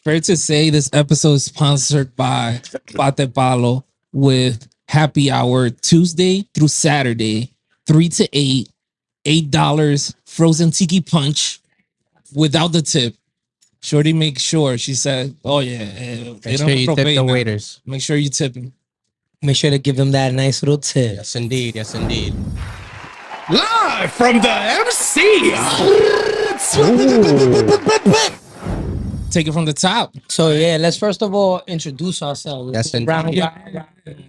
Fair to say, this episode is sponsored by Pate Palo with happy hour Tuesday through Saturday, 3 to 8, $8 frozen tiki punch without the tip. Shorty, make sure. She said, "Oh yeah, Make sure you tip the waiters. Make sure you tip him." Make sure to give them that nice little tip. Yes, indeed. Yes, indeed. Live from the MC. Take it from the top. So yeah, let's first of all introduce ourselves. Yes, indeed.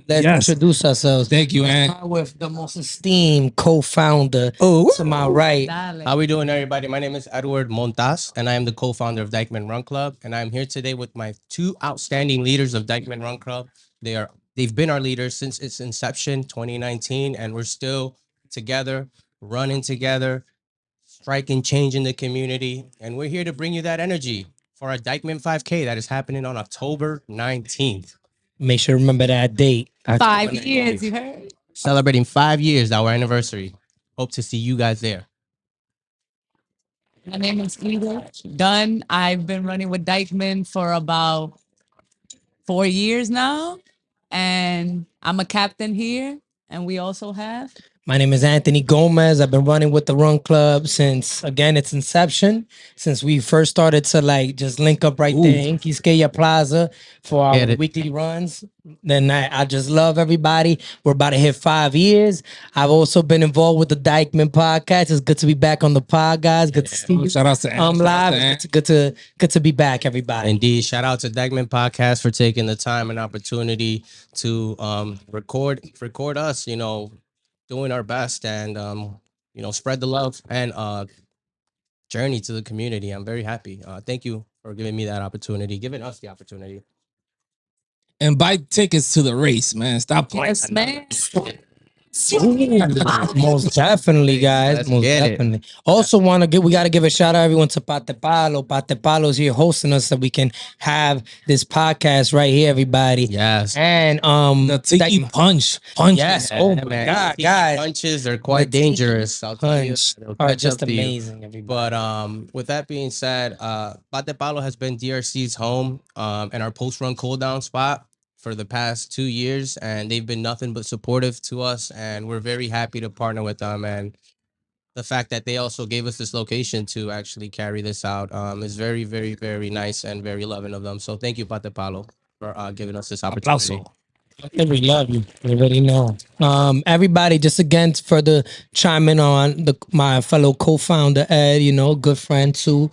Let's Yes. introduce ourselves. Thank you, man. Start with the most esteemed co-founder to my right. How we doing, everybody? My name is Edward Montas, and I am the co-founder of Dyckman Run Club. And I'm here today with my two outstanding leaders of Dyckman Run Club. They've been our leaders since its inception, 2019, and we're still together, running together, striking change in the community. And we're here to bring you that energy for our Dyckman 5K that is happening on October 19th. Make sure to remember that date. 5 years, you heard? Celebrating 5 years, our anniversary. Hope to see you guys there. My name is Eva Dunn. I've been running with Dyckman for about 4 years now. And I'm a captain here. And we also have My name is Anthony Gomez. I've been running with the Run Club since, again, its inception. Since we first started to like just link up right there in Quisqueya Plaza for our Get it. weekly runs. Then I just love everybody. We're about to hit 5 years. I've also been involved with the Dyckman podcast. It's good to be back on the pod, guys. Good to see you. Shout out to Ant. Live. It's good to be back, everybody. Indeed. Shout out to Dyckman Podcast for taking the time and opportunity to record us, doing our best and spread the love and journey to the community. I'm very happy. Thank you for giving me that opportunity, giving us the opportunity. And buy tickets to the race, man. Stop playing. yes, man. Most definitely, guys. Let's Most get it. definitely. Also, we gotta give a shout out everyone to Pate Palo. Pate Palo's here hosting us so we can have this podcast right here, everybody. Yes. And The tiki punch. yes. Oh my man. God, Tiki guys. Punches are quite The tiki dangerous. I'll tell you Punch that. They'll are catch just up to you. amazing, everybody. But with that being said, Pate Palo has been DRC's home and our post-run cooldown spot for the past 2 years, and they've been nothing but supportive to us, and we're very happy to partner with them. And the fact that they also gave us this location to actually carry this out is very, very, very nice and very loving of them. So thank you, Pate Palo, for giving us this opportunity. Aplauso. We love you. You already know. Everybody, just again further chiming on my fellow co-founder Ed, good friend too.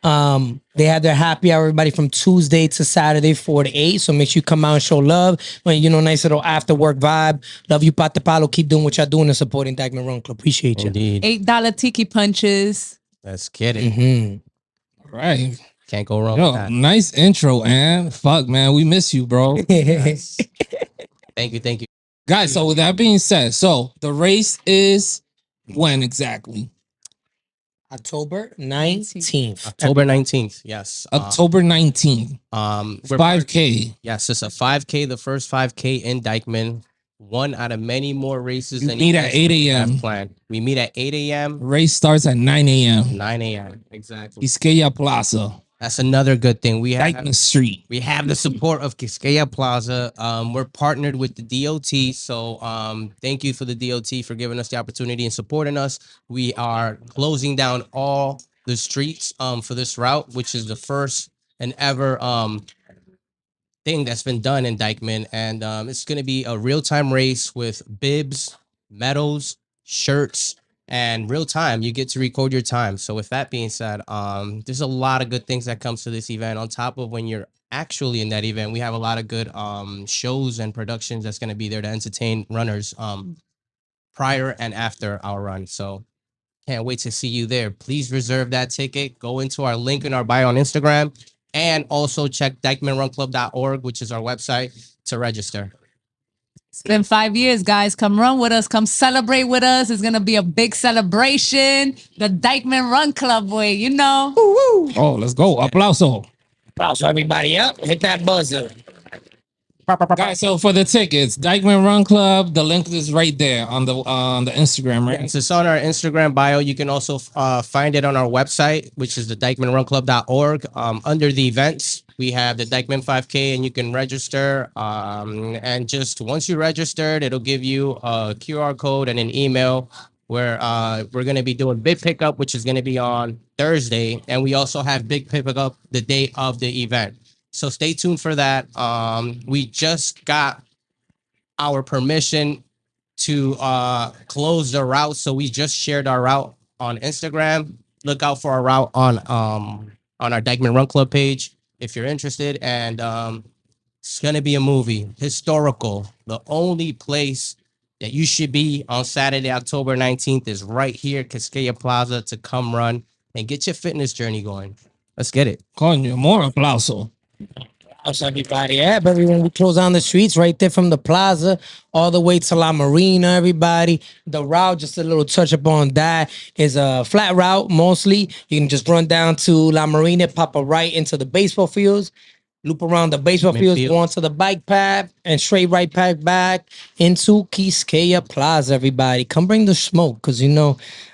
They had their happy hour, everybody, from Tuesday to Saturday, 4 to 8. So make sure you come out and show love. Nice little after work vibe. Love you, Pate Palo. Keep doing what y'all doing and supporting Dyckman Run Club. Appreciate you. Indeed. $8 tiki punches. Let's get it. Mm-hmm. All right. Can't go wrong Yo, with that. nice intro, man. Fuck, man. We miss you, bro. Yes. Thank you. Thank you. Guys, so with that being said, so the race is when exactly? October 19th. October 19th. Yes. October 19th. We're 5K. Yes, it's a 5K, the first 5K in Dyckman. One out of many more races. You than meet you at guys 8 a.m.. have planned. We meet at 8 a.m., Race starts at 9 a.m. 9 a.m. Exactly. Quisqueya Plaza, That's another good thing. We have Dyckman Street. the support of Quisqueya Plaza. We're partnered with the DOT. So thank you for the DOT for giving us the opportunity and supporting us. We are closing down all the streets for this route, which is the first and ever thing that's been done in Dyckman. And it's going to be a real-time race with bibs, medals, shirts, and real time. You get to record your time. So with that being said, there's a lot of good things that comes to this event. On top of when you're actually in that event, we have a lot of good shows and productions that's going to be there to entertain runners prior and after our run. So can't wait to see you there. Please reserve that ticket. Go into our link in our bio on Instagram, and also check dyckmanrunclub.org, which is our website, to register. It's been 5 years, guys. Come run with us. Come celebrate with us. It's going to be a big celebration. The Dyckman Run Club way, Oh, let's go. Aplauso. Applause for everybody up. Hit that buzzer. Guys, so for the tickets, Dyckman Run Club, the link is right there on the Instagram, right? Yes, it's on our Instagram bio. You can also find it on our website, which is the dykemanrunclub.org. Under the events, we have the Dyckman 5K, and you can register. And just once you registered, it'll give you a QR code and an email where we're going to be doing big pickup, which is going to be on Thursday. And we also have big pickup the day of the event. So stay tuned for that. We just got our permission to close the route. So we just shared our route on Instagram. Look out for our route on our Dyckman Run Club page if you're interested. And it's gonna be a movie, historical. The only place that you should be on Saturday, October 19th is right here, Cascaya Plaza, to come run and get your fitness journey going. Let's get it. Coño, more aplauso. How's everybody? Yeah, everyone. We close down the streets right there from the plaza all the way to La Marina. Everybody, the route, just a little touch upon that, is a flat route mostly. You can just run down to La Marina, pop a right into the baseball fields, loop around the baseball fields, Midfield. go onto the bike path, and straight right back into Quisqueya Plaza. Everybody, come bring the smoke because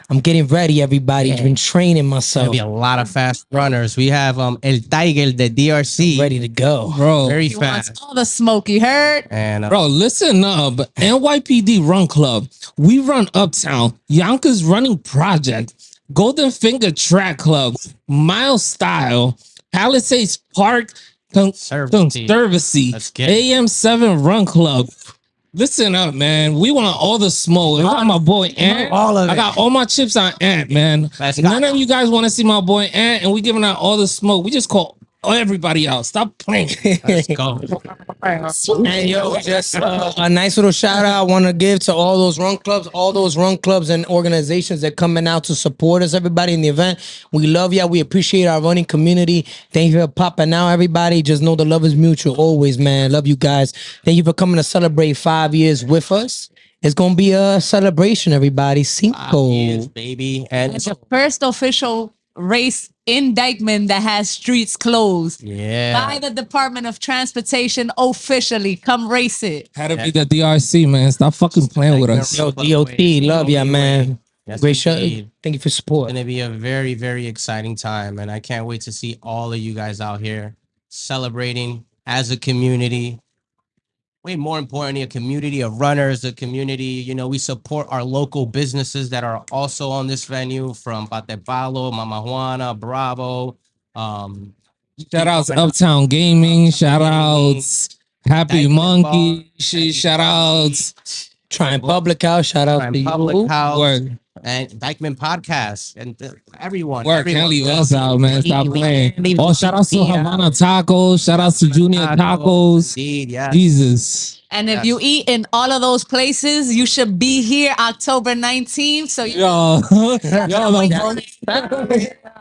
I'm getting ready. Everybody, Yeah. been training Gonna myself. be a lot of fast runners. We have El Tiger, the DRC, Ready to go. Bro, very He wants fast. all the smoke. You heard? And bro, listen up. NYPD Run Club. We run Uptown, Yonkers Running Project, Golden Finger Track Club, Mile Style, Palisades Park Conservancy, Let's get it. AM7 Run Club. Listen up, man. We want all the smoke. I got my boy Ant. All of I it. got all my chips on Ant, man. Let's None go. of you guys want to see my boy Ant, and we giving out all the smoke. We just call everybody out. Stop playing. let's go. And yo, just a nice little shout out I want to give to all those run clubs and organizations that coming out to support us, everybody in the event. We love y'all. We appreciate our running community. Thank you for popping out, everybody. Just know the love is mutual always, man. Love you guys. Thank you for coming to celebrate 5 years with us. It's gonna be a celebration, everybody. Cinco. Yes, baby. And It's the first official race in Dyckman that has streets closed by yeah, the Department of Transportation officially. Come race it. Had to be the DRC, man. Stop fucking playing with us. Yo, DOT, love ya, man. Yes, Great show. indeed. Thank you for support. It's gonna be a very, very exciting time, and I can't wait to see all of you guys out here celebrating as a community. Way more importantly, a community of runners, a community. We support our local businesses that are also on this venue, from Patepalo, Mama Juana, Bravo. Shout outs Uptown Gaming. Shout outs Happy Dyckman Monkey. Bar, Shout outs. Trying public house. Shout out to Public you. House, Word. and Dyckman Podcast, and everyone. Word. everyone. Can't leave us out, man. Stop We playing. can't leave Oh, the shout outs to DOT out. Havana Tacos. Shout outs to Junior Tacos. Indeed, yes. Jesus. And if Yes. you eat in all of those places, you should be here October 19th. So you Yo, yo,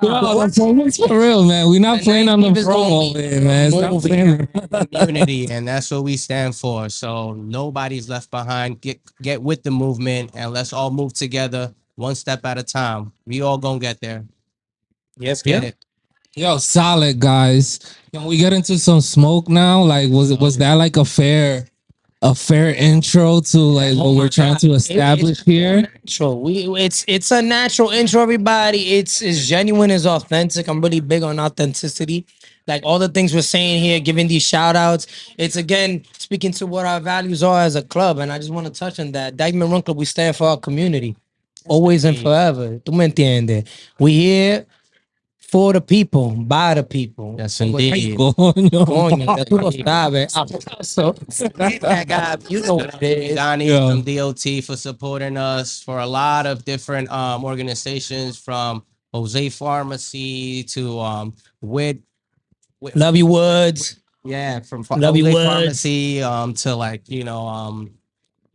the promo's for real, man. We not playing on the promo, man. Stop playing. Community, and that's what we stand for. So nobody's left behind. Get with the movement, and let's all move together, one step at a time. We all gonna get there. Yes, Get it. Yo, solid guys. Can we get into some smoke now? Like, was that like a fair intro to like what we're trying to establish here? Natural. It's a natural intro, everybody. It's genuine, it's authentic. I'm really big on authenticity. Like all the things we're saying here, giving these shout outs. It's again speaking to what our values are as a club. And I just want to touch on that. Dyckman Run Club, we stand for our community. Always and forever. Tú me entiendes? We here for the people, by the people. Yes, indeed. Coño. Coño, ya tú lo sabes. Aplauso. You know what it is. Donnie Yeah. from DOT for supporting us, for a lot of different organizations, from Jose Pharmacy to WID. Love you, Woods. Yeah, from Love you, Jose Woods. Pharmacy to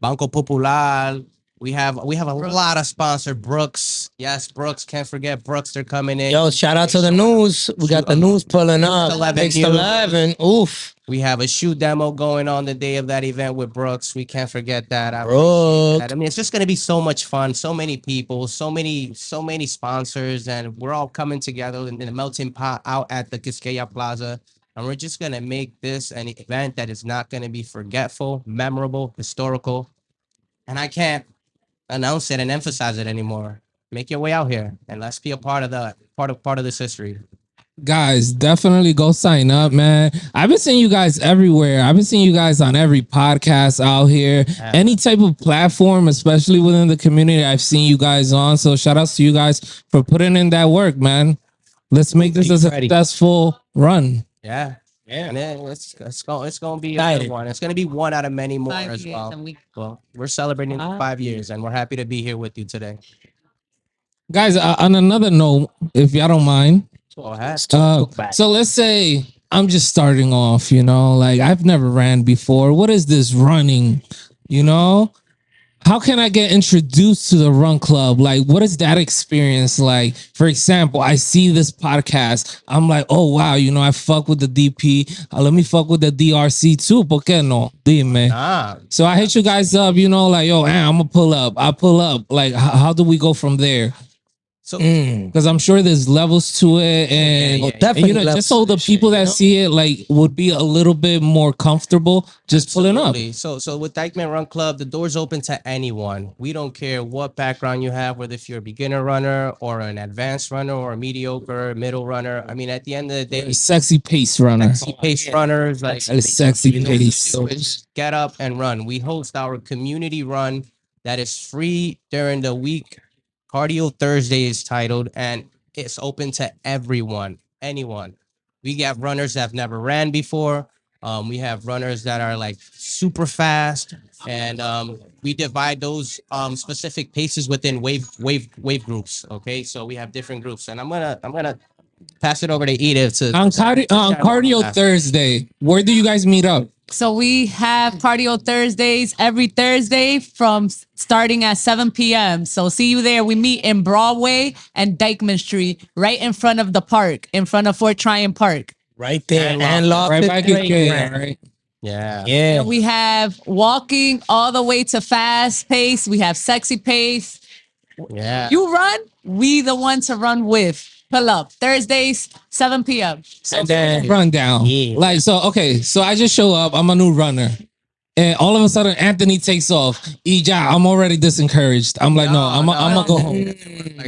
Banco Popular. We have a lot of sponsors. Brooks, yes, Brooks. Can't forget Brooks. They're coming in. Yo, shout out to the news. We got the news pulling up. 11 Next news. 11. Oof. We have a shoe demo going on the day of that event with Brooks. We can't forget that. I appreciate Brooke. that. I mean, it's just gonna be so much fun. So many people, so many sponsors, and we're all coming together in the melting pot out at the Quisqueya Plaza. and we're just gonna make this an event that is not gonna be forgetful, memorable, historical. And I can't announce it and emphasize it anymore. Make your way out here and let's be a part of the part of this history. Guys, definitely go sign up, man. I've been seeing you guys everywhere. I've been seeing you guys on every podcast out here, any type of platform, especially within the community. I've seen you guys on. So shout outs to you guys for putting in that work, man. Let's make this a successful run. Yeah. Yeah. And then it's gonna be a good one. It's gonna be one out of many more 5 as years well. and we Well, we're celebrating 5 years, and we're happy to be here with you today. Guys, on another note, if y'all don't mind, Go ahead. so let's say I'm just starting off, like I've never ran before. What is this running? You know, how can I get introduced to the run club? Like, what is that experience like? For example, I see this podcast. I'm like, oh wow, I fuck with the DP. Let me fuck with the DRC too. ¿Por qué no? Dime. So I hit you guys up, like, yo, I'm gonna pull up. I pull up. Like, how do we go from there? So Because I'm sure there's levels to it, and, definitely just so the people that see it like would be a little bit more comfortable just pulling up. absolutely. So with Dyckman Run Club, the door's open to anyone. We don't care what background you have, whether if you're a beginner runner or an advanced runner or a mediocre middle runner. I mean, at the end of the day, Sexy pace runner. sexy pace runners like Sexy pace. get up and run. We host our community run that is free during the week. Cardio Thursday is titled, and it's open to everyone, anyone. We got runners that have never ran before. We have runners that are like super fast, and we divide those specific paces within wave groups. Okay, so we have different groups, and I'm gonna pass it over to Edith to On Cardio Thursday, where do you guys meet up? So we have cardio Thursdays every Thursday from starting at 7 p.m. So see you there. We meet in Broadway and Dyckman Street, right in front of the park, in front of Fort Tryon Park. Right there. And And Loft. Right Loftus back in Playground. right? Yeah. Yeah. And we have walking all the way to fast pace. We have sexy pace. Yeah. You run, we the one to run with. Pull up Thursdays, 7 p.m. And then Rundown. Yeah. Like, so, okay, so I just show up. I'm a new runner. And all of a sudden, Anthony takes off. Ija, I'm already disencouraged. I'm like, no, I'm gonna go home.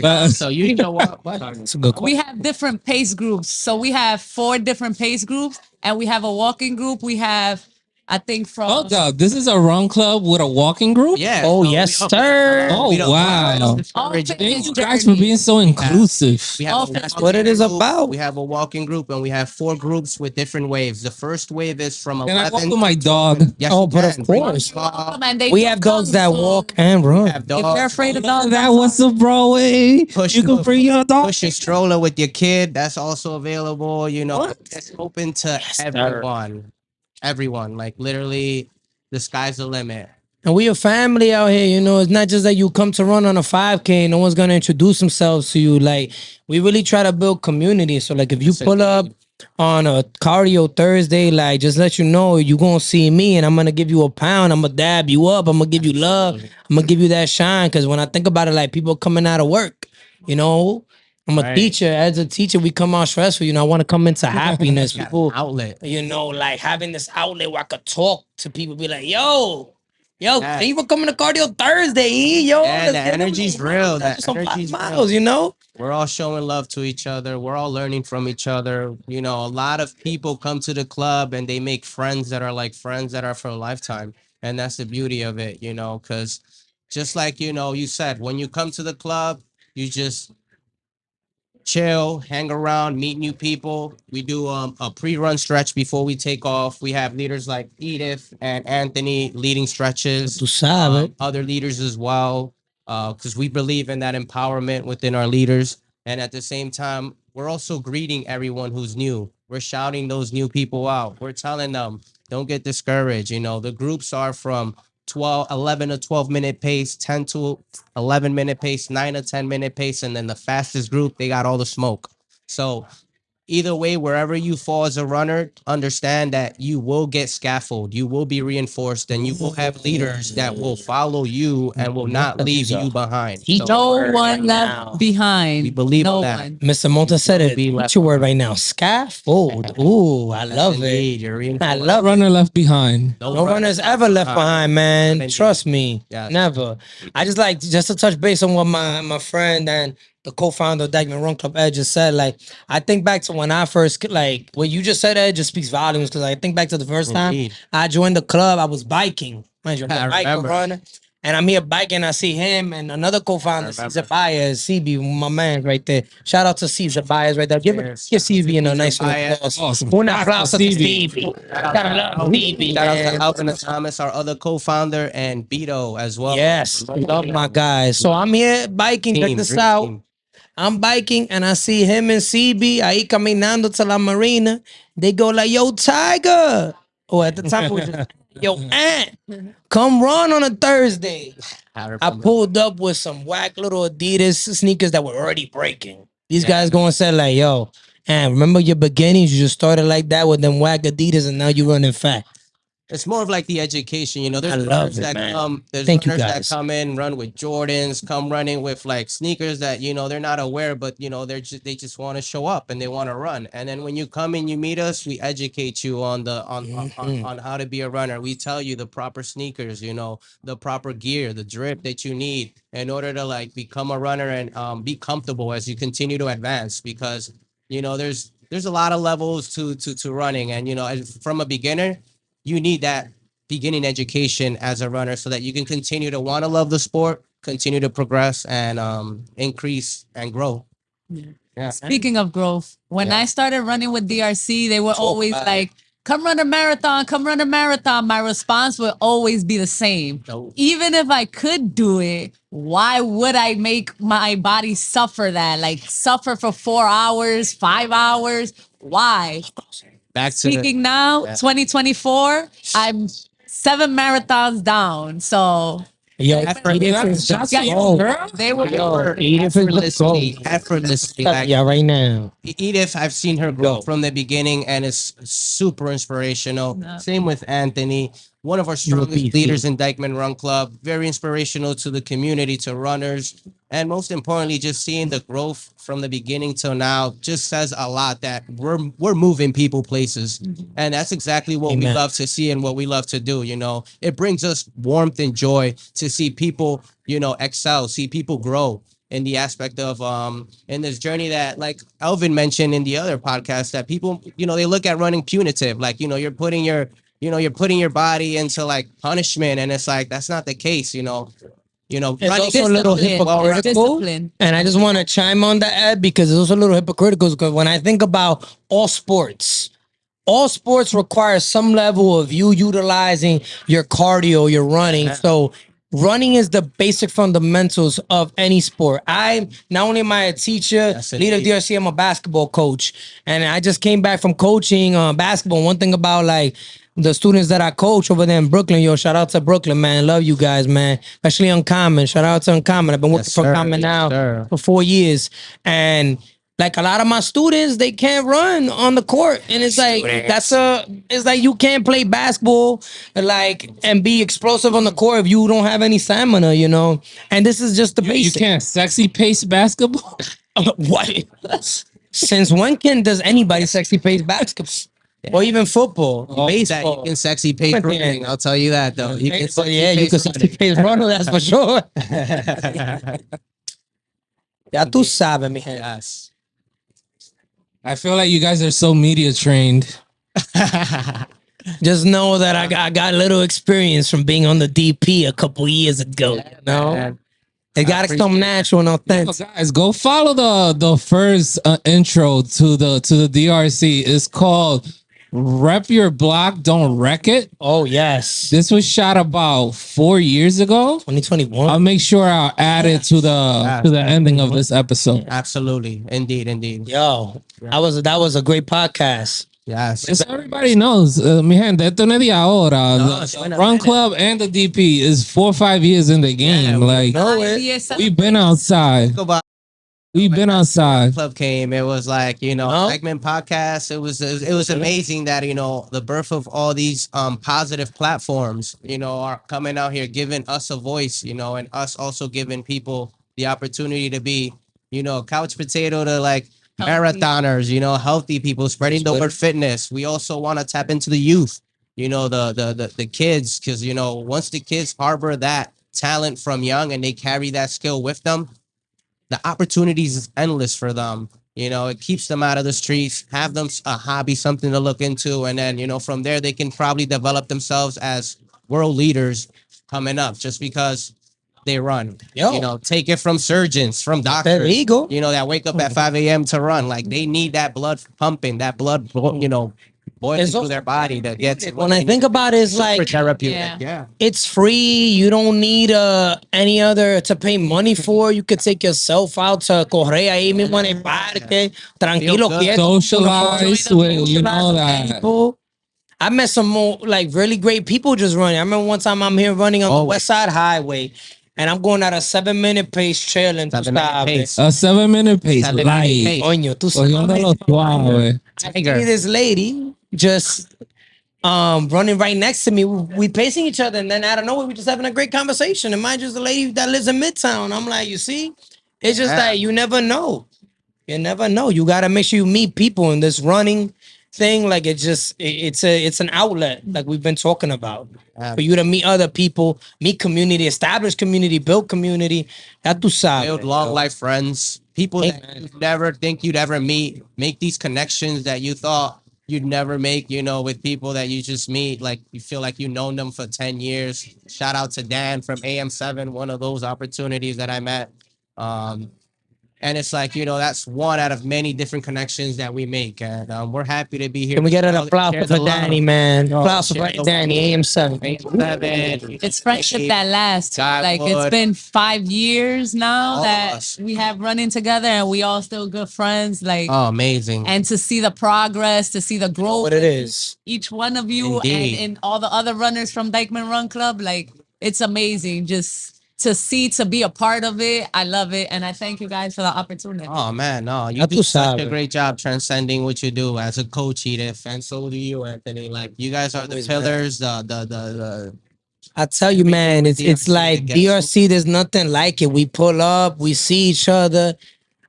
But- So you know what? It's a good We question. have different pace groups. So we have 4 different pace groups, and we have a walking group. We have, I think, from Hold up, this is a run club with a walking group? Yeah. Oh, so yes, we- sir. Oh, we don't- wow. we don't discourage All Thank It's you guys for being so inclusive. We have Oh, a that's walking what it is group, about. We have a walking group, and we have 4 groups with different waves. The first wave is from Can I 11. walk with my dog? Yes, Oh, you but of can. Bring course. your dog, and they We do have dogs come, that so walk and we run. have If they're dogs. afraid of dogs, That was the Broadway. Push You can the- bring your dog. Push your stroller with your kid. That's also available. It's open to sir. everyone. Everyone. Like literally, the sky's the limit. And we a family out here, it's not just that you come to run on a 5K, no one's gonna introduce themselves to you. Like, we really try to build community. So like if you pull up on a cardio Thursday, like just let you know you gonna see me and I'm gonna give you a pound, I'm gonna dab you up, I'm gonna give you love, I'm gonna give you that shine. Cause when I think about it, like people coming out of work, I'm a Right. teacher. As a teacher, we come out stressful. I want to come into happiness. Got an People, outlet. like having this outlet where I could talk to people, be like, yo, Yeah. thank you for coming to cardio Thursday, yo. Yeah, let's the get energy's them real. miles, That some energy's 5 miles. We're all showing love to each other. We're all learning from each other. A lot of people come to the club and they make friends that are like friends that are for a lifetime. And that's the beauty of it, because just like, you said, when you come to the club, you just chill, hang around, meet new people. We do a pre-run stretch before we take off. We have leaders like Edith and Anthony leading stretches. Tu sabes. Other leaders as well, because we believe in that empowerment within our leaders. And at the same time, we're also greeting everyone who's new. We're shouting those new people out. We're telling them, don't get discouraged. The groups are from 11 to 12-minute pace, 10 to 11-minute pace, 9 to 10-minute pace, and then the fastest group, they got all the smoke. So either way, wherever you fall as a runner, understand that you will get scaffolded, you will be reinforced, and you will have leaders that will follow you and will not leave you behind. Teach So No word one right left now. behind. we believe no in that. one. Mr. Monta said it. be Teach left your word right now. Scaffold. Ooh, I Yes, love indeed, it. you're I reinforced. love it. Runner left behind. No runners ever left behind, man. Indeed. Trust me. Yes. Never. I just like just to touch base on what my friend and the co-founder of Dyckman Run Club, Ed, just said. Like, I think back to when I first like what you just said, Ed, just speaks volumes because I think back to the first time Indeed. I joined the club, I was biking. Mind you, I I'm a biker remember. runner. And I'm here biking. I see him and another co-founder, Caesar Baez, CB, my man right there. Shout out to Caesar Baez right there. Give CB a nice one applause. Awesome. Un applause to CB. CB. Gotta love CB, Shout out to man. Alvin Thomas, our other co-founder, and Beto as well. Yes, love my guys. So I'm here biking. Check Team, this dream out. team. I'm biking and I see him and CB ahí caminando to la marina. They go like, "Yo, Tiger." Oh, at the time it was just, "Yo, Ant, come run on a Thursday." I I remember. pulled up with some whack little Adidas sneakers that were already breaking. These guys going say like, "Yo, and remember your beginnings? You just started like that with them whack Adidas, and now you running fat." It's more of like the education, you know. There's I love runners it, that man. come, there's Thank you, runners that guys. come in, run with Jordans, come running with like sneakers that they're not aware, but they just want to show up and they want to run. And then when you come and you meet us, we educate you on the on how to be a runner. We tell you the proper sneakers, the proper gear, the drip that you need in order to like become a runner and be comfortable as you continue to advance. Because there's a lot of levels to running, and from a beginner, you need that beginning education as a runner so that you can continue to want to love the sport, continue to progress and increase and grow. Yeah. Speaking of growth, when Yeah. I started running with DRC, they were always about like, come run a marathon, come run a marathon. My response would always be the same. No. Even if I could do it, why would I make my body suffer that? Like suffer for 4 hours, 5 hours? Why? Back to Speaking now, Yeah. 2024, I'm 7 marathons down. So Yo, Effortless. Edith is the Shots Yeah. to you, goat. girl. they were Yo, Edith is the goat. effortlessly. Tell Like, ya right now. Edith, I've seen her grow Go. from the beginning, and it's super inspirational. Yeah. Same with Anthony, one of our You a strongest beast, leaders in Dyckman Run Club. Very inspirational to the community, to runners, and most importantly, just seeing the growth from the beginning till now just says a lot that we're moving people places, and that's exactly what we Amen. love to see and what we love to do. It brings us warmth and joy to see people, excel, see people grow in the aspect of in this journey that, like Elvin mentioned in the other podcast, that people they look at running punitive, like you're putting your body into like punishment, and it's like that's not the case. It's Running also a little Discipline. hypocritical. Discipline. And I just want to chime on that, Ed, because it's also a little hypocritical. Because when I think about all sports require some level of you utilizing your cardio, your running. So running is the basic fundamentals of any sport. I not only am I a teacher, Yes, leader of indeed. DRC, I'm a basketball coach, and I just came back from coaching basketball. One thing about like the students that I coach over there in Brooklyn, yo, shout out to Brooklyn, man. Love you guys, man. Especially Uncommon. Shout out to Uncommon. I've been working Yes, for sir. Uncommon Yes, now sir. for 4 years, and like a lot of my students, they can't run on the court, and it's like it's like you can't play basketball and be explosive on the court if you don't have any stamina, And this is just the You basic. can't sexy pace basketball. What? Since when does anybody sexy pace basketball or even football, That baseball? you can sexy pace But running. I'll tell you that though. You can Baseball, sexy yeah, you pace can sexy running. pace runner, that's for sure. Ya tú sabes, mi gente. Yes. I feel like you guys are so media trained. Just know that I got a little experience from being on the DP a couple years ago. Man. It got to come natural and Yo, authentic. guys, go follow the first intro to the DRC. It's called "Rep Your Block, Don't Wreck It." Oh yes, This was shot about 4 years ago. 2021. I'll make sure I'll add it to the ending of this episode. Absolutely. Indeed. Yo, that was a great podcast. Yes. Just so everybody knows, mi gente, esto no es de ahora. No, The suena Run bien. Club and the DP is 4 or 5 years in the game. Yeah, like know it. Yes, we've been outside. Go by We've been outside. Club came, it was like, Oh. segment podcast. It was amazing that the birth of all these positive platforms, are coming out here giving us a voice, and us also giving people the opportunity to be, couch potato to like Healthy. marathoners, healthy people spreading the That's word fitness. We also want to tap into the youth, the kids, because once the kids harbor that talent from young and they carry that skill with them, the opportunities is endless for them. It keeps them out of the streets, have them a hobby, something to look into, and then from there they can probably develop themselves as world leaders coming up just because they run. Yo. Take it from surgeons, from doctors. There you go. That wake up at 5 a.m. to run. Like they need that blood pumping, that blood, boiling It's through also- their body to get to When I think about it, it's super like therapeutic. Yeah. Yeah. it's free. You don't need any other to pay money for. You could take yourself out to correr ahí mismo en el parque, tranquilo, good. quieto. Socialize with, that. People. I met some more like really great people just running. I remember one time I'm here running on the Always. West Side Highway, and I'm going at a 7-minute pace chilling. Tú 7-minute sabes. pace. A 7-minute pace, 7-minute light. pace. Coño, tú Cogiéndolo suave. see this lady just running right next to me. We pacing each other, and then out of nowhere, we just having a great conversation. And mind you, it's the lady that lives in Midtown. I'm like, you see, it's just Yeah. that you never know. You never know. You gotta make sure you meet people in this running thing. Like it's an outlet, like we've been talking about. Yeah. For you to meet other people, meet community, establish community, build community. Ya tú sabes. Build long life friends, people that Amen. you never think you'd ever meet. Make these connections that you thought you'd never make, with people that you just meet. Like you feel like you've known them for 10 years. Shout out to Dan from AM7, one of those opportunities that I met. And it's like, that's one out of many different connections that we make. And we're happy to be here. Can we get an to applause share for the love. Danny, man? Yo, Applause for share the Danny, AM7. AM7. It's friendship that lasts. Like it's Skywood. been 5 years now All of that us. we have running together, and we all still good friends. Like, Oh, amazing. and to see the progress, to see the growth, What it is. each one of you, Indeed. and all the other runners from Dyckman Run Club, like it's amazing. Just to be a part of it. I love it, and I thank you guys for the opportunity. Oh man, no, you Ya do tú such a sabes. great job transcending what you do as a coach, Edith, and so do you, Anthony. Like you guys are the Always, man. pillars, the I tell you, man, it's DRC like to get DRC. There's nothing like it. We pull up, we see each other.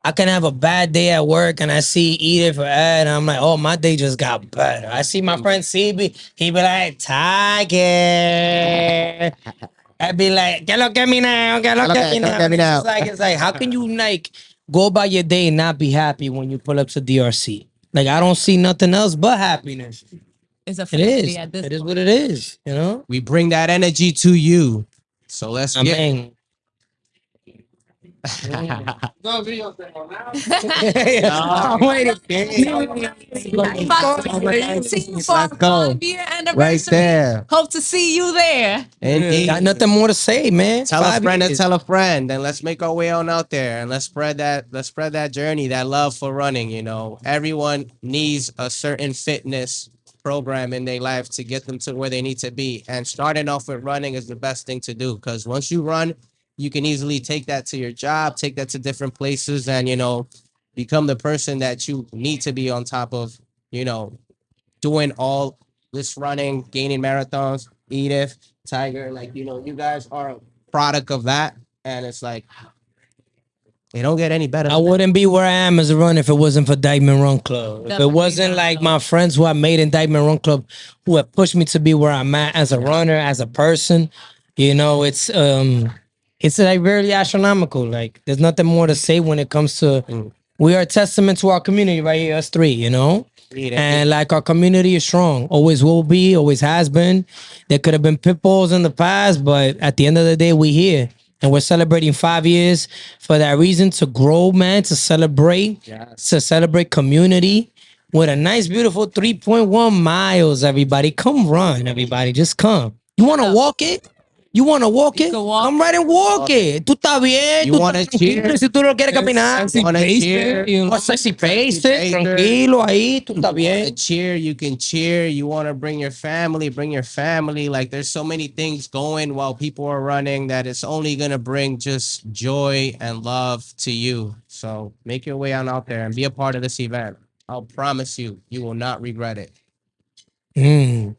I can have a bad day at work, and I see Edith or Ed, and I'm like, oh, my day just got better. I see my friend CB, he be like, Tiger. I'd be like, get look at me now, get look at me now. It's like, how can you like go about your day and not be happy when you pull up to DRC? Like, I don't see nothing else but happiness. It's a It family is. at this It is point. what it is. You know. we bring that energy to you. So let's I get. mean, Oh, wait a Let's go. 5-year Right anniversary. there. Hope to see you there. Indeed. Got nothing more to say, man. Tell a 5 friend to years. tell a friend, and let's make our way on out there, and let's spread that journey, that love for running. Everyone needs a certain fitness program in their life to get them to where they need to be, and starting off with running is the best thing to do, because once you run, you can easily take that to your job, take that to different places, and become the person that you need to be on top of, doing all this running, gaining marathons. Edith, Tiger, like you guys are a product of that, and it's like they don't get any better. I wouldn't be where I am as a runner if it wasn't for Dyman Run Club. If it Definitely wasn't not, like no. my friends who I made in Dyman Run Club who have pushed me to be where I'm at as a runner, as a person, it's like very astronomical. Like there's nothing more to say when it comes to we are a testament to our community right here, us three, And like our community is strong, always will be, always has been. There could have been pitfalls in the past, but at the end of the day, we here and we're celebrating 5 years for that reason to grow, man, to celebrate, to celebrate community with a nice, beautiful 3.1 miles. Everybody, come run, everybody, just come. You want to walk it? You want to walk it? can walk Come right and walk it. Tú estás bien. You Tú wanna estás tranquilo. cheer? Si tú no quieres caminar. Sexy Wanna pace cheer? it, you know? O sexy pace. pacer. Tranquilo ahí. Tú estás A bien. cheer, you can cheer. You want to bring your family, bring your family. Like there's so many things going while people are running that it's only gonna bring just joy and love to you. So make your way on out there and be a part of this event. I'll promise you, you will not regret it. Mm.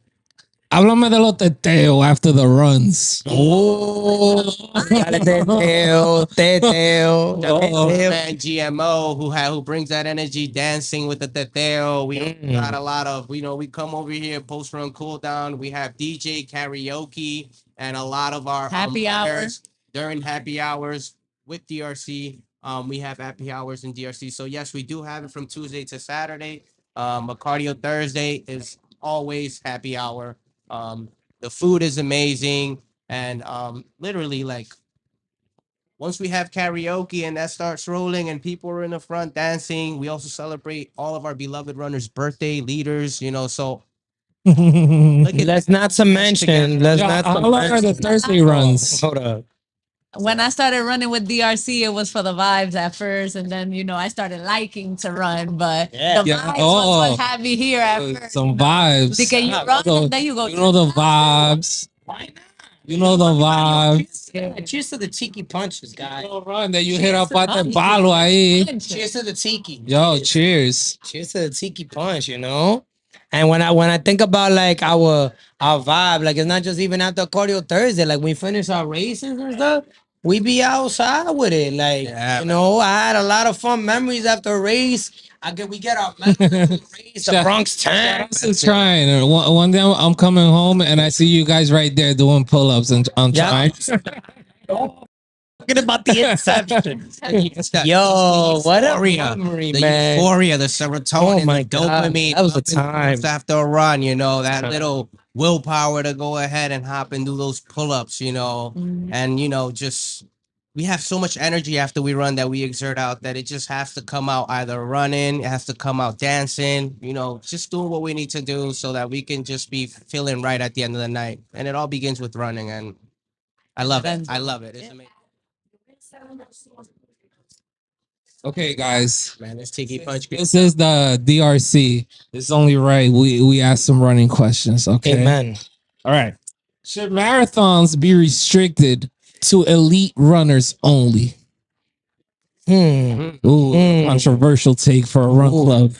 Háblame de los teteos after the runs. Oh, dale teteo, teteo. Oh. Man, GMO who brings that energy, dancing with the teteo. We got a lot of we come over here post run cool down. We have DJ karaoke and a lot of our Happy hour. players during happy hours with DRC. We have happy hours in DRC. So yes, we do have it from Tuesday to Saturday. A cardio Thursday is always happy hour. The food is amazing, and literally like once we have karaoke and that starts rolling and people are in the front dancing, we also celebrate all of our beloved runners' birthday leaders, so look at Let's that. not to mention. Let's Yeah, not to how long are the mention. Thursday runs? Hold up. When I started running with DRC, it was for the vibes at first, and then I started liking to run. But Yeah. the Yeah, vibes oh. was what had me here at first. Some vibes. Because you run and then you go. You know the vibes. Why not? You know the vibes. Cheers to the tiki punches, guys. You run, then you hit up at the palo ahí. Cheers to the tiki. Yo, cheers. Cheers to the tiki punch, And when I think about like our vibe, like it's not just even after cardio Thursday. Like we finish our races and stuff, we be outside with it. Like Yeah, I had a lot of fun memories after a race. We get our race, the Bronx Tank. That's trying. One day I'm coming home and I see you guys right there doing pull-ups and I'm Yeah. trying. Talking about the inception. It's that- Yo, it's the what a euphoria, memory, the man. euphoria, the serotonin, Oh my the God, dopamine. that was a up in time. just after a run, that little willpower to go ahead and hop and do those pull-ups, and just we have so much energy after we run that we exert out that it just has to come out either running, it has to come out dancing, just doing what we need to do so that we can just be feeling right at the end of the night. And it all begins with running, and I love it. I love it. It's amazing. Okay, guys. Man, this Tiki Punch. This is the DRC. It's only right we ask some running questions. Okay. Amen. All right. Should marathons be restricted to elite runners only? Ooh, controversial take for a run club.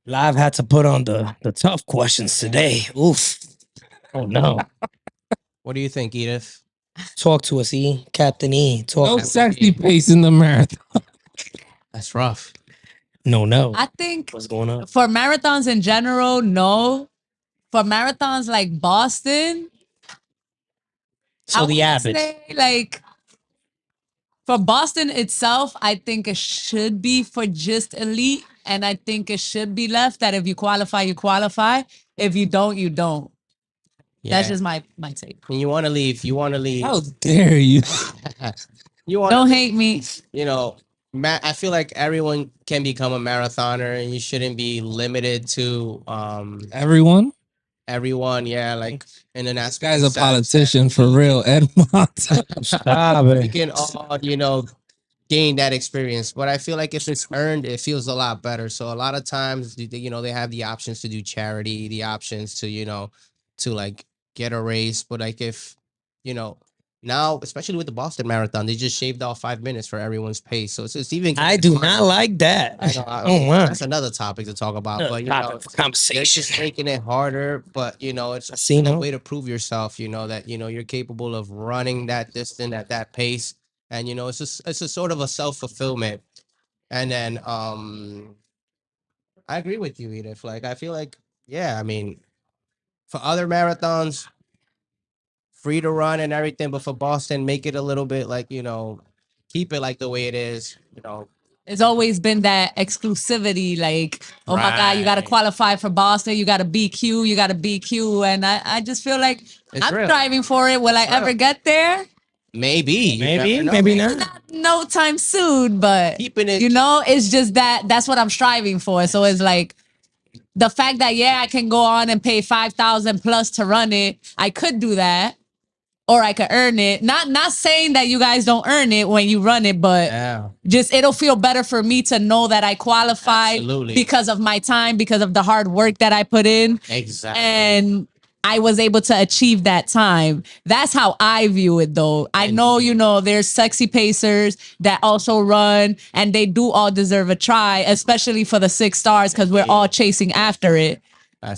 Live had to put on the tough questions today. Oof. Oh no. What do you think, Edith? Talk to us, E. Captain E. No Talk. sexy pace in the marathon. That's rough. No. I think What's going on? for marathons in general, no. For marathons like Boston, So I the would average. say, like for Boston itself, I think it should be for just elite, and I think it should be left that if you qualify, you qualify. If you don't, you don't. That's just my take. And you want to leave. You want to leave. How dare you? You want. Don't hate me. I feel like everyone can become a marathoner, and you shouldn't be limited to Everyone? everyone. Yeah, like in an This aspect. guy's a sense that politician for real, Ed Montas. Stop We it. can all, gain that experience. But I feel like if it's earned, it feels a lot better. So a lot of times, they have the options to do charity, the options to, to like get a race. But like if, now, especially with the Boston Marathon, they just shaved off 5 minutes for everyone's pace. So it's even. I do not like that. I know. Oh my. That's another topic to talk about. But Topic for they're conversation. just making it harder. But it's See, a no. way to prove yourself. That you're capable of running that distance at that pace, and it's a sort of a self-fulfillment. And then I agree with you, Edith. Like I feel like I mean, for other marathons, free to run and everything, but for Boston, make it a little bit like keep it like the way it is. It's always been that exclusivity, like, oh my God, you got to Right. qualify for Boston, you got to BQ, you got to BQ. And I just feel like It's I'm real. striving for it. Will I It's ever real. get there? Maybe, you Maybe, never know. maybe not. Not no time soon, but Keeping it. it's just that's what I'm striving for. So it's like the fact that I can go on and pay 5,000 plus to run it. I could do that, or I could earn it. Not saying that you guys don't earn it when you run it, but Yeah. just it'll feel better for me to know that I qualified Absolutely. because of my time, because of the hard work that I put in. Exactly. And I was able to achieve that time. That's how I view it, though. I know, there's sexy pacers that also run, and they do all deserve a try, especially for the 6 stars, because we're all chasing after it. I'm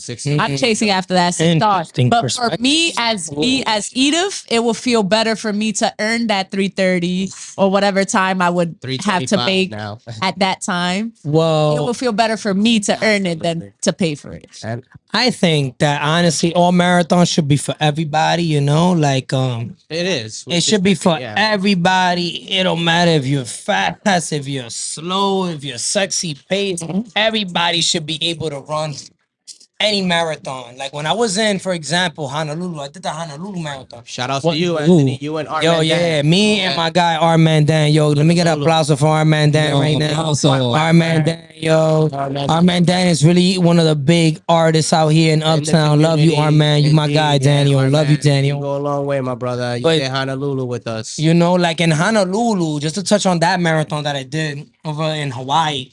chasing after that 6 stars. Interesting But for perspective. me as Edith, it will feel better for me to earn that 3:30 or whatever time I would have to 325 make now. at that time. It Well, will feel better for me to earn it than to pay for it. And I think that honestly, all marathons should be for everybody. Like it is. it should be for Yeah. everybody. It don't matter if you're fast, if you're slow, if you're sexy pace. Everybody should be able to run any marathon. Like when I was in, for example, Honolulu, I did the Honolulu marathon. Shout out What- to you, ooh. Anthony. You and Armin. Yo, yeah, me and my guy Arman Dan. Yo, let me get an applause for Arman Dan Yo, right now. applauso. Arman Dan, yo. Arman Dan is really one of the big artists out here in Uptown. Love you, Arman. You my guy, Daniel. Love you, You Daniel. go a long way, my brother. You But- did Honolulu with us. Like in Honolulu, just to touch on that marathon that I did over in Hawaii,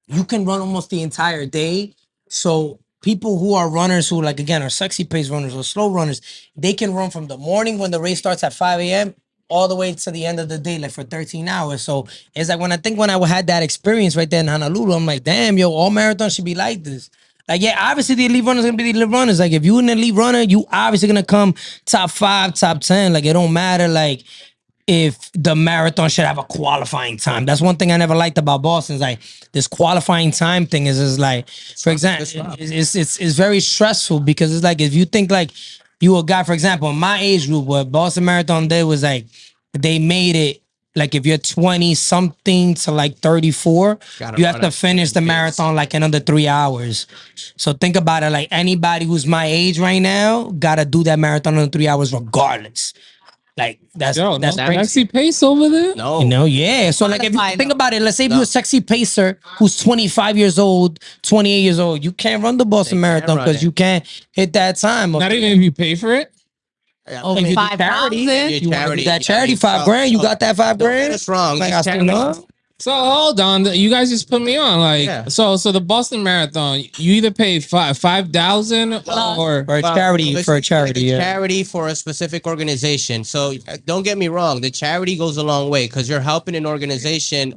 you can run almost the entire day. So people who are runners who like again are sexy pace runners or slow runners, they can run from the morning when the race starts at 5 a.m. all the way to the end of the day, like for 13 hours. So it's like when I had that experience right there in Honolulu, I'm like, damn, yo, all marathons should be like this. Like, yeah, obviously the elite runners gonna be the elite runners. Like, if you an elite runner, you obviously gonna come top 5, top 10. Like, it don't matter. Like, if the marathon should have a qualifying time. That's one thing I never liked about Boston. Is like this qualifying time thing is like, for example, it's very stressful because it's like if you think like you a guy, for example, in my age group, what Boston Marathon did was like they made it like if you're 20 something to like 34, Gotta you have run to at finish the 10 marathon like in under 3 hours. So think about it, like anybody who's my age right now gotta do that marathon in 3 hours regardless. Like that's Yo, that's no crazy. sexy pace over there. No. Yeah. So like if you Qualify, think no. about it, let's say if you're a sexy pacer who's 25 years old, 28 years old, you can't run the Boston They can't Marathon run because it. you can't hit that time. Not even if you pay for it. Oh, If you do 5,000? you wanna do Charity, that charity, yeah, 5 grand, you got that 5 grand? That's wrong. Like, It's I still charity. know. So hold on, you guys just put me on. Like, Yeah. so the Boston Marathon, you either pay 5,000 or For a Well, charity, it's for a charity, like a yeah. charity for a specific organization. So don't get me wrong, the charity goes a long way because you're helping an organization.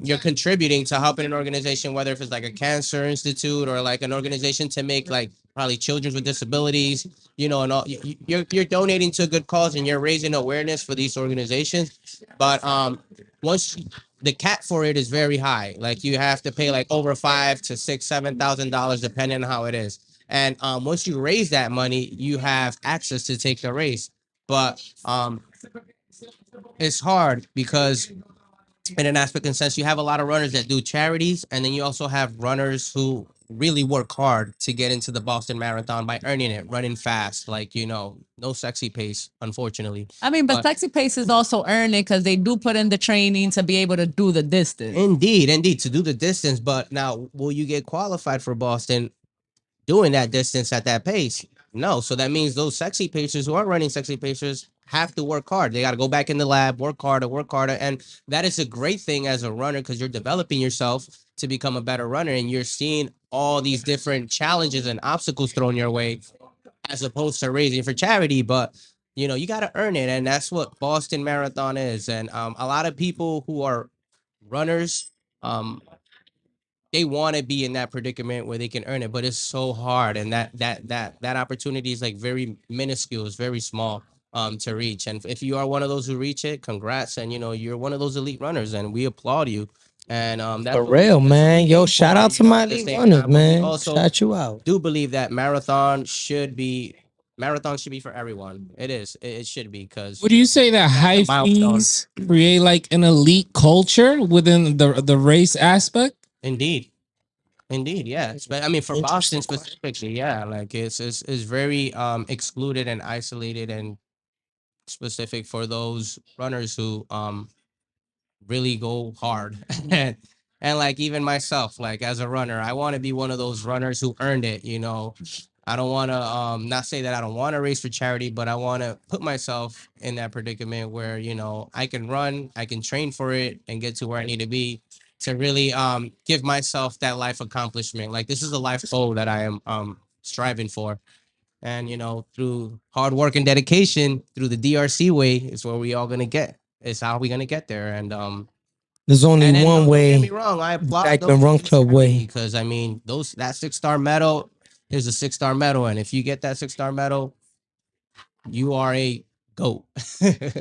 You're contributing to helping an organization, whether if it's like a cancer institute or like an organization to make like probably children with disabilities. And all you're donating to a good cause and you're raising awareness for these organizations. But once the cap for it is very high. Like you have to pay like over $5,000 to $6,000, $7,000 depending on how it is. And once you raise that money, you have access to take the race. But it's hard because in an aspect and sense, you have a lot of runners that do charities, and then you also have runners who really work hard to get into the Boston Marathon by earning it, running fast, like no sexy pace, unfortunately. I mean, but But- sexy paces also earn it because they do put in the training to be able to do the distance. Indeed, to do the distance. But now, will you get qualified for Boston doing that distance at that pace? No. So that means those sexy pacers who are running sexy pacers have to work hard. They got to go back in the lab, work harder. And that is a great thing as a runner because you're developing yourself to become a better runner and you're seeing all these different challenges and obstacles thrown your way as opposed to raising for charity. But you got to earn it. And that's what Boston Marathon is. And a lot of people who are runners, they want to be in that predicament where they can earn it, but it's so hard, and that opportunity is like very minuscule, it's very small to reach. And if you are one of those who reach it, congrats, and you're one of those elite runners, and we applaud you. And that's For what we- real, that's what man. we Yo, aim shout for, out to my at the elite same runners, time. But we man. also Shout you out. do believe that marathon should be for everyone. It should be because would you say that high milestone. fees create like an elite culture within the race aspect? Indeed, yeah. But I mean, for Boston specifically, yeah, like it's very excluded and isolated and specific for those runners who really go hard. And like even myself, like as a runner, I want to be one of those runners who earned it. I don't want to not say that I don't want to race for charity, but I want to put myself in that predicament where, you know, I can run, I can train for it and get to where I need to be to really give myself that life accomplishment. Like this is a life goal that I am striving for. And you know, through hard work and dedication, through the DRC way is where we all going to get. It's how we going to get there. And There's only and then one don't get me way. wrong, I applaud Dyckman Run Club way. because I mean those that 6-star medal is a 6-star medal, and if you get that 6-star medal, you are a goat.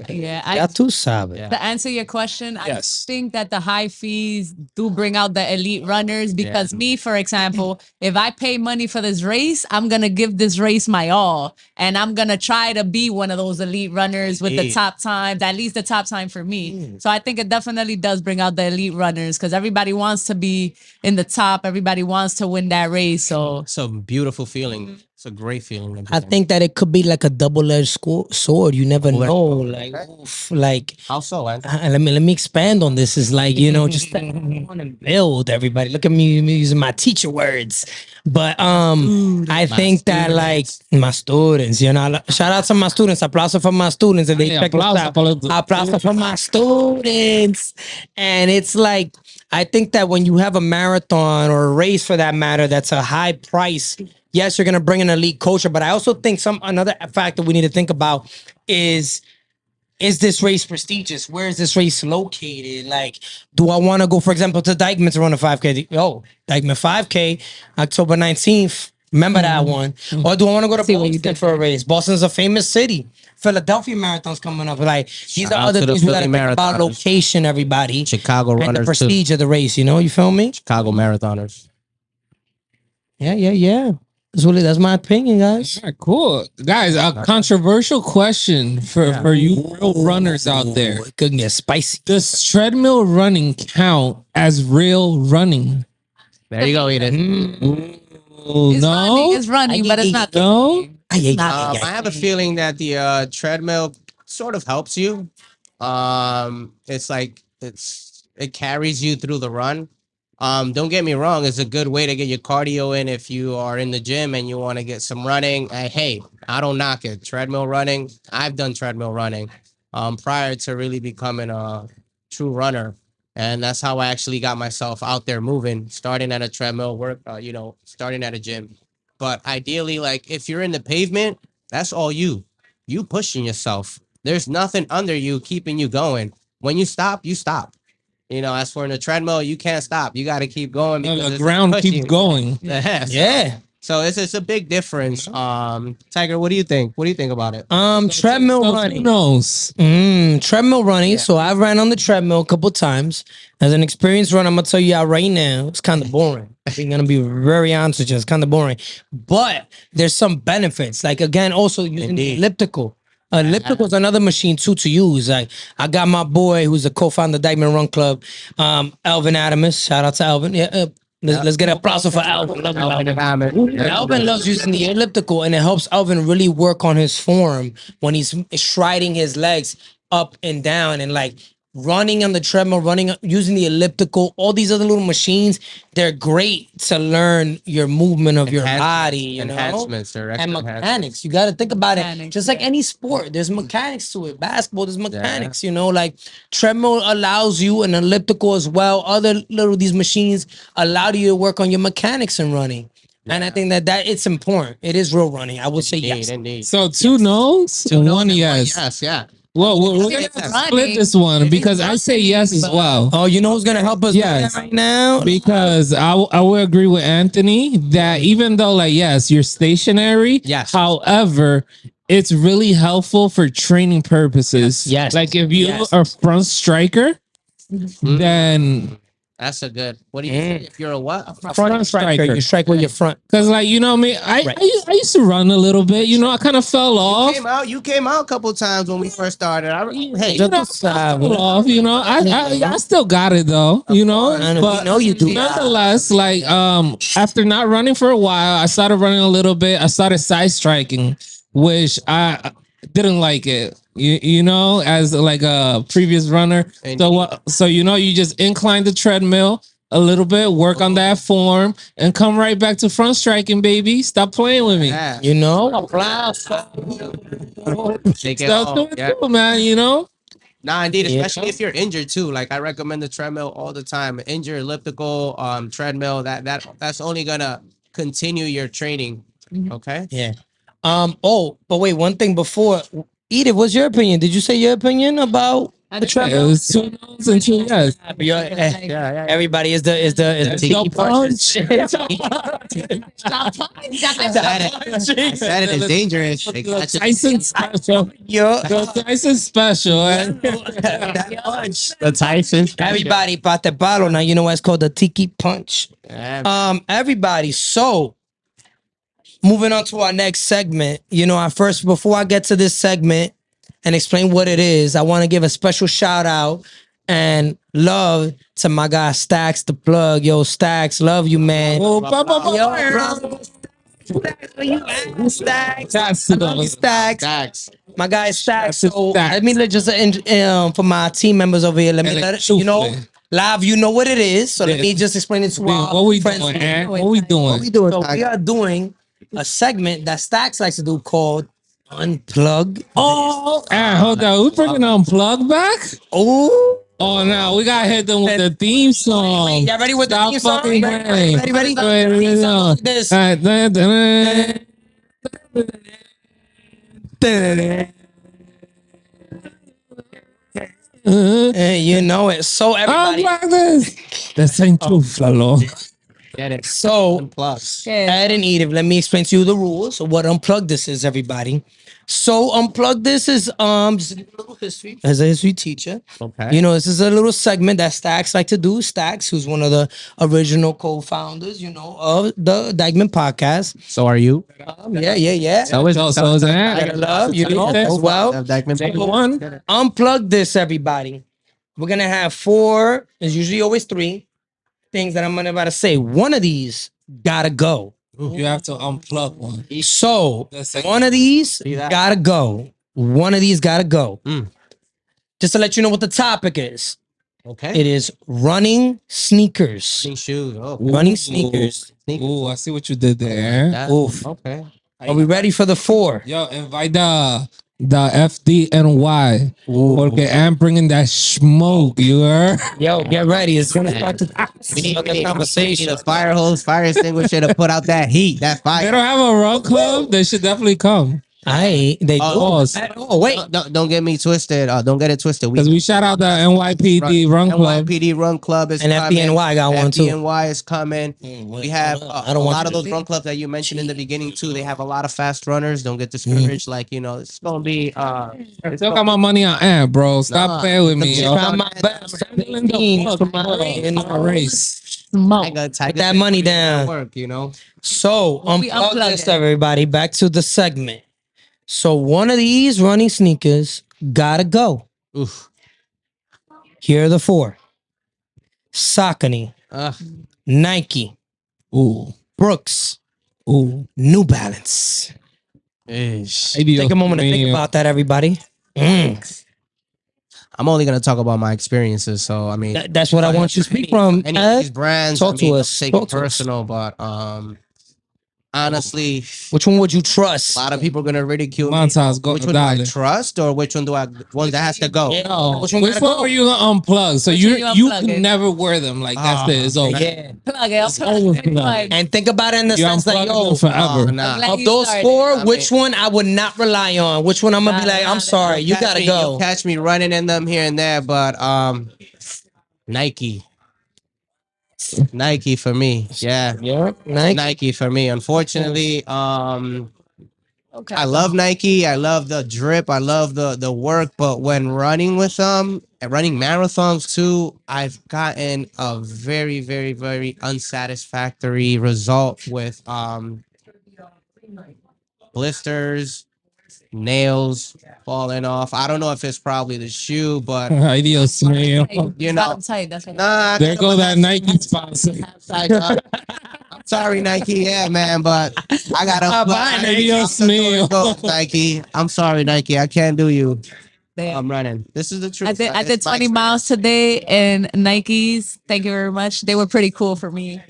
Yeah, Ya tú sabes. Yeah. to answer your question, Yes. I think that the high fees do bring out the elite runners because me, for example, if I pay money for this race, I'm gonna give this race my all, and I'm gonna try to be one of those elite runners with the Indeed. top times, at least the top time for me. So I think it definitely does bring out the elite runners because everybody wants to be in the top, everybody wants to win that race. So It's a beautiful feeling. It's a great feeling. I think that it could be like a double-edged sword. You never know. Like, oof, like How so, man? let me expand on this. Is like, you know, just want to build everybody. Look at me using my teacher words. But I think that like my students, you know, shout out to my students. Aplauso for my students. If they Hey, check us aplauso out. for los- Aplauso for my students. And it's like, I think that when you have a marathon or a race for that matter, that's a high price. Yes, you're gonna bring an elite coacher, but I also think another factor we need to think about is this race prestigious? Where is this race located? Like, do I want to go, for example, to Dyckman to run a 5K? Oh, Dyckman 5K, October 19th. Remember that one? Or do I want to go to See what you Boston did for a race? Boston's a famous city. Philadelphia Marathon's coming up. Like, these Shout are out other to the things we got to Philly think about. Marathoners. Location, everybody. Chicago And the runners too. prestige of the race, you know? You feel me? Chicago marathoners. Yeah. That's my opinion, guys. All right, cool. Guys, a controversial question for you real runners out there. Ooh, it could get spicy. Does treadmill running count as real running? There you go, Eden. Oh, no. it's running, but it's not. No? It's not. I have a feeling that the treadmill sort of helps you. It's like it carries you through the run. Don't get me wrong, it's a good way to get your cardio in if you are in the gym and you want to get some running. Hey, I don't knock it. Treadmill running, I've done treadmill running prior to really becoming a true runner. And that's how I actually got myself out there moving, starting at a treadmill, starting at a gym. But ideally, like if you're in the pavement, that's all you pushing yourself. There's nothing under you keeping you going. When you stop, you stop. You know, as for in a treadmill, you can't stop. You got to keep going because The it's ground pushing keeps you. going. Yeah. Yeah. So it's a big difference. Tiger, what do you think? What do you think about it? Treadmill So who running. knows? Treadmill running. So I've ran on the treadmill a couple times. As an experienced runner, I'm gonna tell you out right now, it's kind of boring. I'm gonna be very honest with you, it's kind of boring. But there's some benefits. Like again, also using the elliptical. Elliptical is another machine too to use. Like I got my boy who's a co-founder of Dyman Run Club, Elvin Adamus. Shout out to Elvin. Yeah, let's get an applause for Elvin. Love you, Elvin. Elvin loves using the elliptical, and it helps Elvin really work on his form when he's striding his legs up and down and like running on the treadmill, using the elliptical, all these other little machines. They're great to learn your movement of your body, you know, Enhancements, they're extra and enhancements. mechanics. You got to think about it. Mechanics, Just like any sport, there's mechanics to it. Basketball, there's mechanics. You know, like treadmill allows you, an elliptical as well. Other little these machines allow you to work on your mechanics and running. And I think that it's important. It is real running. I would say yes. Indeed. So two no's, one yes. Yes, yeah. Well, we're gonna It's have to running. split this one because I say yes as well. Oh, you know who's gonna help us Yes. right now? Because I will agree with Anthony that even though, like, yes, you're stationary. Yes. However, it's really helpful for training purposes. Yes. Like if you Yes. are front striker, then That's a good. What do you think? If you're a what? A Front striker. You strike with your front. because, like, you know me, Right. I used to run a little bit. You know, I kind of fell off. You came out a couple times when we first started. Hey, You know, I fell off. You know, I still got it though. You know, And we but know you do. nonetheless, like after not running for a while, I started running a little bit. I started side striking, which I didn't like it. You know, as like a previous runner. So you know, you just incline the treadmill a little bit, work on that form, and come right back to front striking, baby. Stop playing with me. Yeah. You know, applause. Take it Stop home. doing Yeah. too, man. You know. Nah, indeed, Yeah. especially if you're injured too. Like I recommend the treadmill all the time. Injured elliptical treadmill. That's only gonna continue your training. Okay. Yeah. Oh, but wait, one thing before. Edith, what's your opinion? Did you say your opinion about the Yeah, it treadmill? was 2 no's and 2 yes. Yeah. Everybody is the Tiki punch. I said it is dangerous. The Tyson special. Yo, The Tyson special. The Tyson. everybody bought the bottle. Now you know why it's called the Tiki Punch. Everybody. So moving on to our next segment. You know, before I get to this segment and explain what it is, I want to give a special shout out and love to my guy Stacks the plug. Yo, Stacks, love you, man. Oh, Yo, bro. Stacks. I love you, Stacks. Stacks. My guy Stacks. Stacks. So let me just for my team members over here. Let me let it, you know, live. You know what it is. So let me just explain it to our what we friends. doing, man? What we doing? What we doing? So we are doing a segment that Stacks likes to do called Unplug. Oh, hold on. We bringing Unplug back? Oh, Oh, no. We got to hit them with the theme song. y'all ready with the Stop theme song? fucking playing. Ready? Wait, no. This. You know it. So everybody. Unplug this. This ain't true, Flalo. Get it. So Unplug. Ed and Edith, let me explain to you the rules of what Unplug This is, everybody. So Unplug This is just a little history as a history teacher. Okay. You know, this is a little segment that Stacks like to do. Stacks, who's one of the original co-founders, you know, of the Dyckman podcast. So are you? Yeah. So is Gotta love, you know, as well. One. Unplug This, everybody. We're gonna have 4. There's usually always 3 things that I'm about to say. One of these gotta go. You have to unplug one. So That's like- one of these that. gotta go. One of these gotta go. Mm. Just to let you know what the topic is. Okay. It is running sneakers. Running shoes. Oh, Running sneakers. Ooh, I see what you did there. that- Oof. Okay. Are we ready for the 4? Yo, invite the FDNY. Porque I'm bringing that smoke, you heard? Yo, get ready. It's gonna start to We need a conversation. fire hose, fire extinguisher to put out that heat. That They fire. don't have a run club. They should definitely come. They do. Pause. Oh, wait. Don't get me twisted. Don't get it twisted. Because we shout out the NYPD Run Club. NYPD Run Club is And coming. FDNY got one too. FDNY is coming. We have I a don't want lot you of to those see. run clubs that you mentioned in the beginning too. They have a lot of fast runners. Don't get discouraged. Like it's gonna be. It's Still got my money on air, bro. Stop Nah. playing with me, yo. Try my best. 17 for my In our race. Smoke. Put that money down. Work, you know. So We unplug unplug this, it. everybody. Back to the segment. So one of these running sneakers gotta go. Oof. Here are the 4: Saucony, Ugh. Nike, Ooh. Brooks, Ooh. New Balance. Ish. Take a moment to think about that, everybody. I'm only gonna talk about my experiences. So I mean, That's what I want you to speak from. any of Ed. these brands. Talk I to mean, us. Take it Talk to us. personal, but honestly, Which one would you trust? a lot of people are gonna ridicule me. Montas, go Which one do I Dale. trust, or which one that has to go? No, Which which one one gotta go? are you gonna unplug? So Which you one you unplug can it? never wear them. Like that's it. It's over. Yeah. Plug it. It's over for them. Like, And think about it in the You sense like, unplug yo, them forever. Nah. Like of you those started. 4, I which mean- one I would not rely on? Which one I'm gonna be like, I'm sorry, you gotta You'll go. catch me running in them here and there, but Nike. Nike for me. Yeah. Yeah, Nike. Nike for me. Unfortunately, okay. I love Nike. I love the drip. I love the work. But when running with them and running marathons too, I've gotten a very, very, very unsatisfactory result with blisters, nails falling off. I don't know if it's probably the shoe, but Ay, Dios mío. you know, tight. That's what nah. There go that Nike sponsor. I'm sorry, Nike. Yeah, man, but I gotta Ay, Dios mío. go, Nike. I'm sorry, Nike. I can't do you. I'm running. This is the truth. I did It's my 20 miles today in Nikes. Thank you very much. They were pretty cool for me.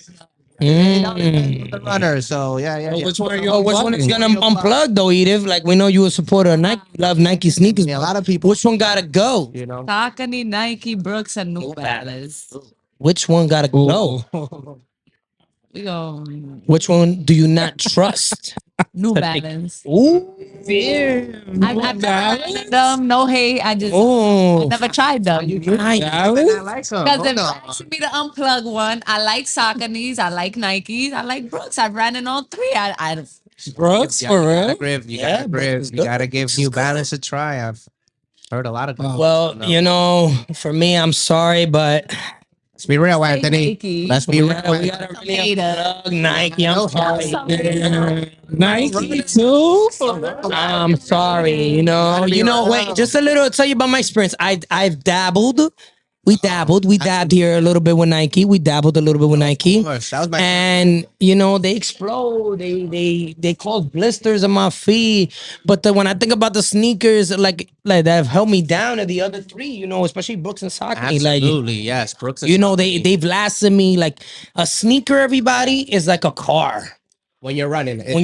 The runner. So yeah. Which one are you Oh, which one is gonna unplug though, Edith? Like we know you a supporter of Nike, you love Nike sneakers. Yeah, a lot of people, Which one gotta go? you know. Saucony, Nike, Brooks, and New Balance. Which one gotta go? We go Which one do you not trust? New Balance. Ooh, I've never tried them. No hate. I oh, never tried them. nice. I like some. Because Hold if you're on. asking me to unplug one, I like Sauconys, I like Nikes, I like Brooks. I've ran in all three. Brooks Yeah, for you gotta real? grip. You Yeah, gotta Brooks grip. is You good. gotta give New Balance a try. I've heard a lot of. Wow. Well, you know, for me, I'm sorry, but Let's be real, Say Anthony. Nike. Let's be we real. gotta really Hater. unplug Nike. I'm sorry. Yeah. Nike too? I'm sorry. You know. Wait, just a little. Tell you about my experience. I've dabbled. We dabbed here a little bit with Nike. We dabbled a little bit with Nike. Of course, that was my. And they explode. They cause blisters on my feet. But when I think about the sneakers, like that have held me down are the other three. Especially Brooks and Saucony. Like Absolutely, yes. Brooks. And they've lasted me like a sneaker. Everybody is like a car. when you're running, When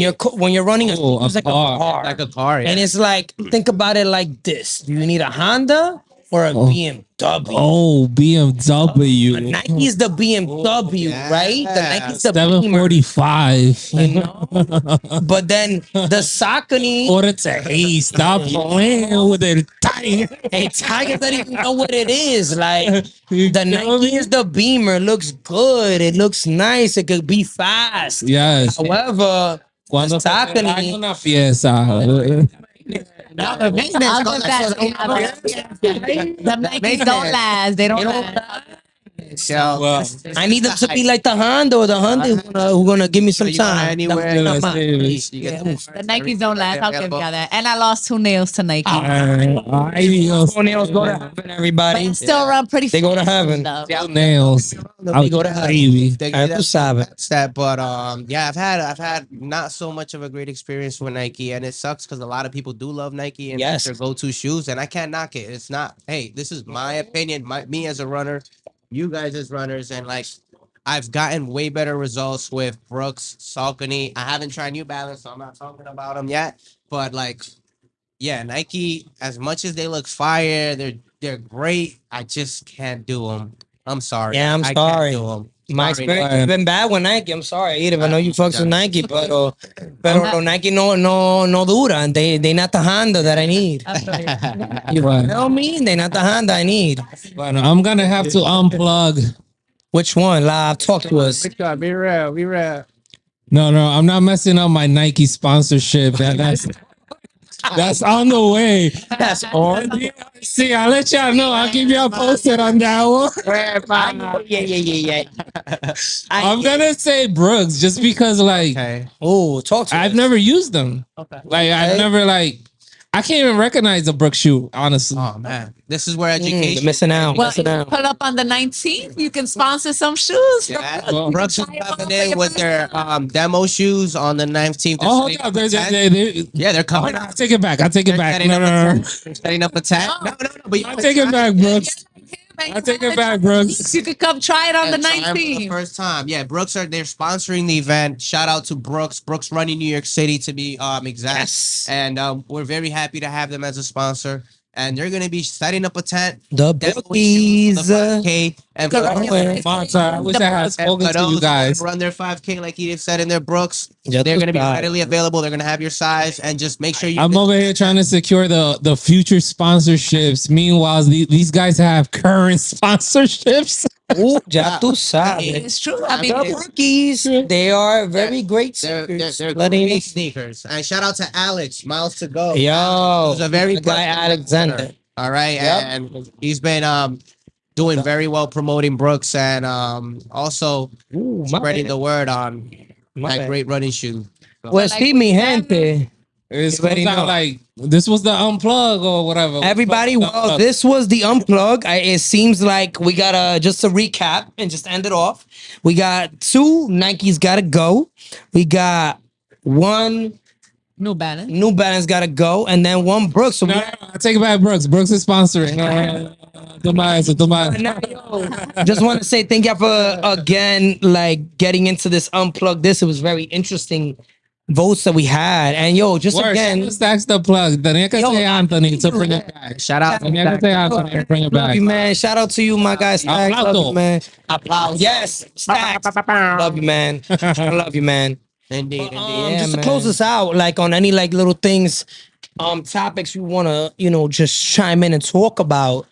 you're running, Oh, it's like a car. like a car, yeah. And it's like, think about it like this: do you need a Honda or a BMW? Oh, BMW. Nike is the BMW, right? The Nike's the Beamer, 745. you know? But then the Saucony, Order to hey, stop playing with it. Tight. hey, Tiger doesn't even know what it is. Like You the feel Nike me? is the Beamer, looks good, it looks nice, it could be fast. Yes. However, Cuando the se te Saucony, daña una pieza. I'll give that. The Nikes don't last. They don't last. So, Well, I need them to be like the Honda or the Honda who gonna give me some you go time. anywhere, That's let's not say mine. this. you get The Nikes don't last. I'll give you that. And I lost 2 nails to Nike. Ay, Dios. Toenails go to heaven, everybody. But still run pretty They go to fast heaven. though. Nails. They go to heaven. Baby. Tú sabes. That's that, but yeah, I've had not so much of a great experience with Nike, and it sucks because a lot of people do love Nike and Yes. their go-to shoes, and I can't knock it. It's not. Hey, this is my opinion, me as a runner, you guys as runners, and like I've gotten way better results with Brooks, Saucony. I haven't tried New Balance, so I'm not talking about them yet. But like, yeah, Nike. As much as they look fire, they're great. I just can't do them. I'm sorry. Yeah, I'm I sorry. Can't do them. My experience has been bad with Nike. I'm sorry, Edith. I know you fucks with Nike, pero los Nike no duran. They not the Honda that I need. You know me? They not the Honda I need. Bueno, I'm gonna have to unplug. Which one? Live, talk to us. Be real. Be real. No, I'm not messing up my Nike sponsorship. That's on the way. That's all. See, I'll let y'all know. I'll keep y'all posted on that one. Yeah. I'm gonna say Brooks just because, like, Okay. Oh, talk to I've us. never used them. Like, I've never I can't even recognize a Brooks shoe, honestly. Oh man, this is where You're education. missing out. Well, missing if you out. pull up on the 19th, you can sponsor some shoes. Yeah, Well, Brooks is coming in with their demo shoes on the 19th. Oh, hold up. Yeah, they're coming. I take it back. I take it They're back. setting No, up no, a no. tent. They're setting up a tent. No. But I take it back, Brooks. I take it back, Brooks. You could come try it on the And try 'em for the 19th. first time. Yeah, they're sponsoring the event. Shout out to Brooks running New York City to be exact. Yes. And we're very happy to have them as a sponsor. And they're gonna be setting up a tent. The demo bookies. shoes, the 5K, and for Monta, I wish I had and spoken for to those you who guys. run their 5K like Edith said in their Brooks, Ya they're tú gonna be sabes. readily available. They're gonna have your size, and just make sure you. I'm over here trying to secure the future sponsorships. Meanwhile, these guys have current sponsorships. Ya tú sabes. It's true. I mean, The rookies, they are very great They're sneakers. great sneakers. And shout out to Alex, Miles to Go. Yo, He's a very the guy Alexander. All right, Yep. and he's been doing very well promoting Brooks and also Ooh, my spreading bad. the word on My that bad. great running shoe. Pues sí, mi gente. It's You already know. like this was the unplug or whatever. Everybody, well, this was the unplug. It seems like we gotta just to recap and just end it off. We got 2 Nikes gotta go. We got 1 New Balance. New Balance gotta go, and then one Brooks. So No, no, no, I take it back, Brooks. Brooks is sponsoring. just want to say thank you for again, like getting into this unplugged. This it was very interesting votes that we had, and yo, just again, Stacks the plug. Tenía que Yo, say Anthony to bring it back. Shout out. Tenía que say Anthony to bring it love back. you, man. Shout out to you, my guy. Stacks. Love you, Aplauso. man. Applause. Yes, Stacks. Love you, man. I love you, man. Indeed, Just to close us out, like on any like little things, topics you wanna, just chime in and talk about.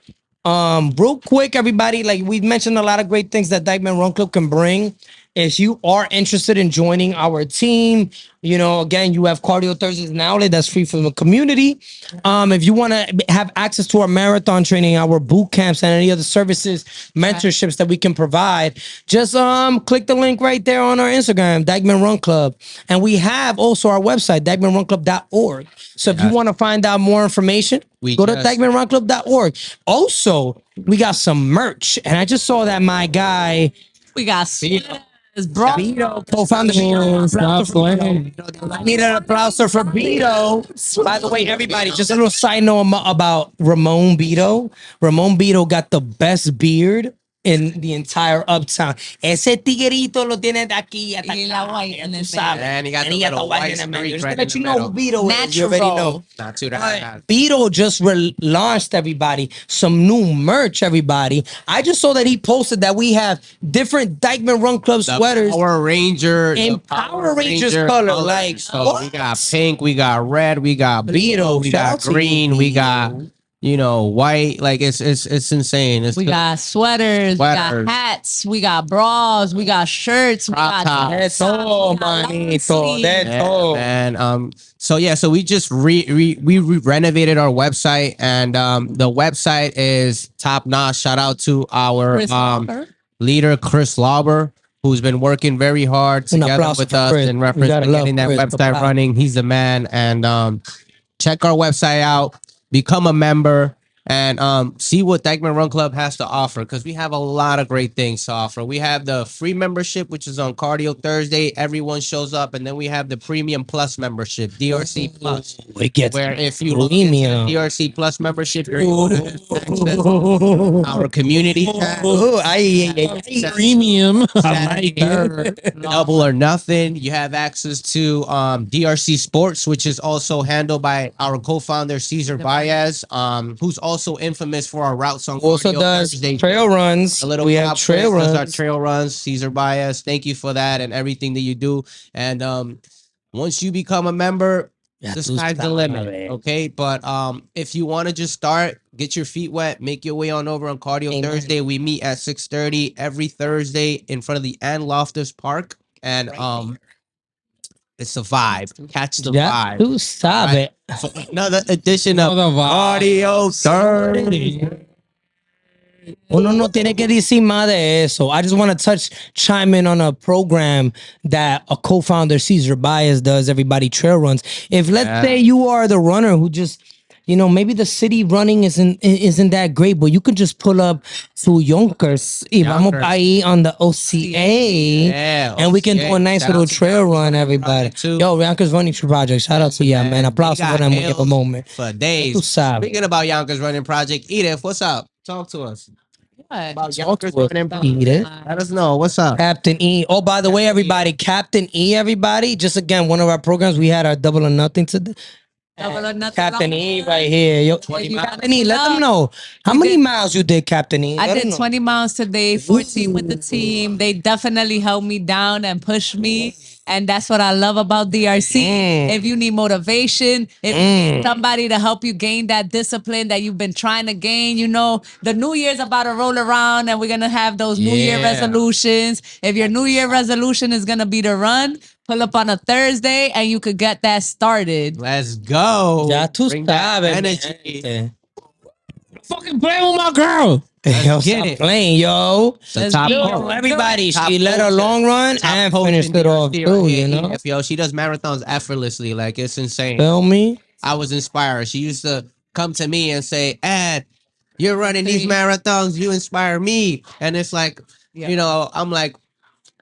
Real quick, everybody, like we mentioned a lot of great things that Dyckman Run Club can bring. If you are interested in joining our team, again, you have Cardio Thursdays and outlet that's free from the community. If you want to have access to our marathon training, our boot camps, and any other services, mentorships that we can provide, just click the link right there on our Instagram, Dyckman Run Club. And we have also our website, dyckmanrunclub.org. So if you want to find out more information, go to dyckmanrunclub.org. Also, we got some merch. And I just saw that my guy, We got bro. Beto, co-founder. Stop playing. I need an applause for Beto. By the way, everybody, just a little side note about Ramon Beto. Ramon Beto got the best beard in the entire Uptown. Ese tiguerito lo tiene de aquí hasta Y la acá, white ya in tú his sabes. And he got And the he got the little white white in the middle. streak Just right to let in you the know who middle. Beto is. You already know. Not too But bad. Beto just launched everybody some new merch. Everybody, I just saw that he posted that we have different Dyckman Run Club sweaters. Power Ranger, in the Power Rangers color, like, so what? we got pink, we got red, we got Beto, we shout got out to you, green, we got Beto. white. Like it's insane. It's We got sweaters, we got Sweaters. hats, we got bras, we got shirts, we Crop got tops. De todo, manito. De Yeah, todo. man. So we just we renovated our website, and the website is top notch. Shout out to our Chris Walker. leader Chris Lauber, who's been working very hard Un together aplauso with for us Chris. in We reference gotta to love getting that Chris. website Aplauso. running. He's the man, and check our website out, become a member, and see what Dyckman Run Club has to offer, because we have a lot of great things to offer. We have the free membership, which is on Cardio Thursday. Everyone shows up, and then we have the Premium Plus membership, DRC Plus, It gets where if you look into the premium. DRC Plus membership, you're able to have access to our community chat, Oh, ay. Premium. I like it. Saturday, Double or Nothing. You have access to DRC Sports, which is also handled by our co-founder Cesar Baez, who's also infamous for our routes on Also Cardio does Thursday. trail runs. A little We have pop trail quiz, does our runs. trail runs. Cesar Baez, thank you for that and everything that you do. And once you become a member, Ya the tú sky's the limit. sabes. Okay, but if you want to just start, get your feet wet, make your way on over on Cardio Amen. Thursday. We meet at 6:30 every Thursday in front of the Ann Loftus Park, and it's a vibe. Catch the Ya vibe. tú sabes. So another edition of Another vibe. Cardio Thursday. Uno no tiene que decir más de eso. I just want to chime in on a program that a co-founder, Cesar Baez, does. Everybody trail runs. If let's say you are the runner who just, maybe the city running isn't that great, but you can just pull up to Yonkers. Y vamos Yonkers. ahí on the OCA. Yeah, And we can OCA. do a nice Shout little out to trail Yonkers run, everybody. Project too. Yo, Yonkers Running Project. Shout out to you, man. Applause We got for them. We give a hails moment. for days. Tú sabes. Speaking about Yonkers Running Project, Edith, what's up? Talk to us What? about Yonkers to us, Running Project. Edith. Let us know what's up. Captain E. Oh, by the way, everybody, Captain E, everybody. Just again, one of our programs, we had our double or nothing today. Double or nothing. Captain E right here. Yo, 20 Captain E, let them know. How We many did- miles you did, Captain E? I Let 'em did know. 20 miles today, 14 with the team. They definitely held me down and pushed me. And that's what I love about DRC. If you need motivation, if you need somebody to help you gain that discipline that you've been trying to gain, the new year's about to roll around and we're going to have those new year Yeah. resolutions. If your new year resolution is going to be to run, pull up on a Thursday and you could get that started. Let's go. Ya tú Bring that sabes, energy. man. Fucking play with my girl. Yo, get stop it. playing, yo. The Let's top do it. post. Everybody, Top she led her post. long run Top and post finished in it off DRC too, right here, you know? Edith, yo, she does marathons effortlessly. Like, it's insane. Feel me? I was inspired. She used to come to me and say, Ed, you're running these marathons. You inspire me. And it's like, Yeah. I'm like,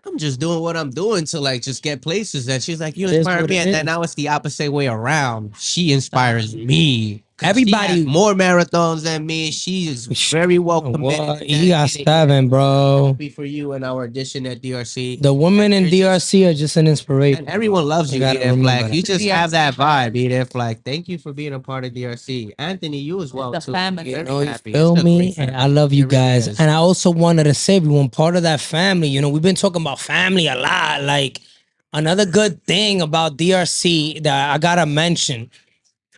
I'm just doing what I'm doing to like just get places. And she's like, you It is inspire what me. it And then is. now it's the opposite way around. She inspires me. 'Cause Everybody- she has more marathons than me. She is very well committed. What? and You got dedicated. 7, bro. Happy for you and our edition at DRC. The women in You're just- DRC are just an inspiration. And everyone loves You you, gotta Edith remember Flack. that. You just have that vibe, Edith Flack. Thank you for being a part of DRC. Anthony, you as well, The too. family. You Very know, you happy. feel It's a me? great And family. I love you It really guys. is. And I also wanted to say, everyone, part of that family, you know, we've been talking about family a lot. Like, another good thing about DRC that I gotta mention,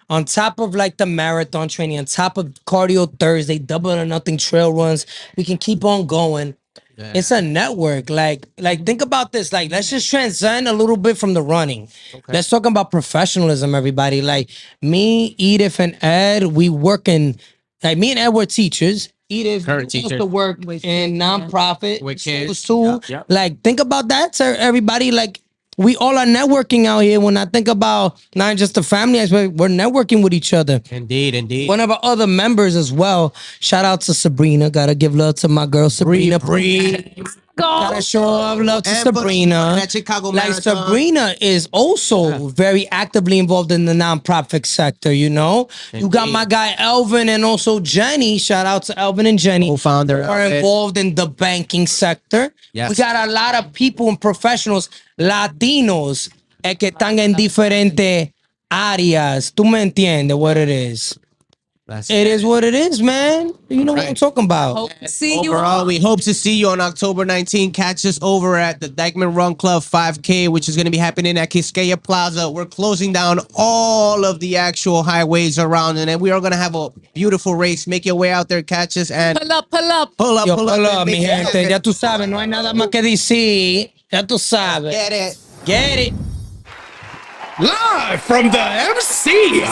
on top of like the marathon training, on top of cardio Thursday, double or nothing trail runs, we can keep on going. Yeah. It's a network. Like think about this. Like, let's just transcend a little bit from the running. Let's talk about professionalism, everybody. Like me, Edith, and Ed, we working. Like me and Ed were teachers. Edith Current used teacher. to work With in kids, nonprofit With schools kids. too. Yep, yep. Like, think about that, sir. Everybody, like, we all are networking out here. When I think about not just the family aspect, we're networking with each other. Indeed, indeed. One of our other members as well. Shout out to Sabrina. Gotta give love to my girl Sabrina. Gotta show love to And for Sabrina. that Chicago Like, Marathon. Sabrina is also very actively involved in the nonprofit sector, you know? You got Indeed. my guy Elvin and also Jenny. Shout out to Elvin and Jenny. Co-founder Who are Elvin. involved in the banking sector. Yes. We got a lot of people and professionals, Latinos, que están en diferentes áreas. Tú me entiendes what it is. That's It is what it is, man. You know what I'm Right. talking about. Hope to see you Overall, all. we hope to see you on October 19th. Catch us over at the Dyckman Run Club 5K, which is going to be happening at Quisqueya Plaza. We're closing down all of the actual highways around, and then we are going to have a beautiful race. Make your way out there, catch us, and Pull up, pull up. pull up, Yo, pull up. pull and up, make mi it gente. happen. Ya tú sabes, no hay nada más que decir. Ya tú sabes. Get it. Get it. Live from the MC.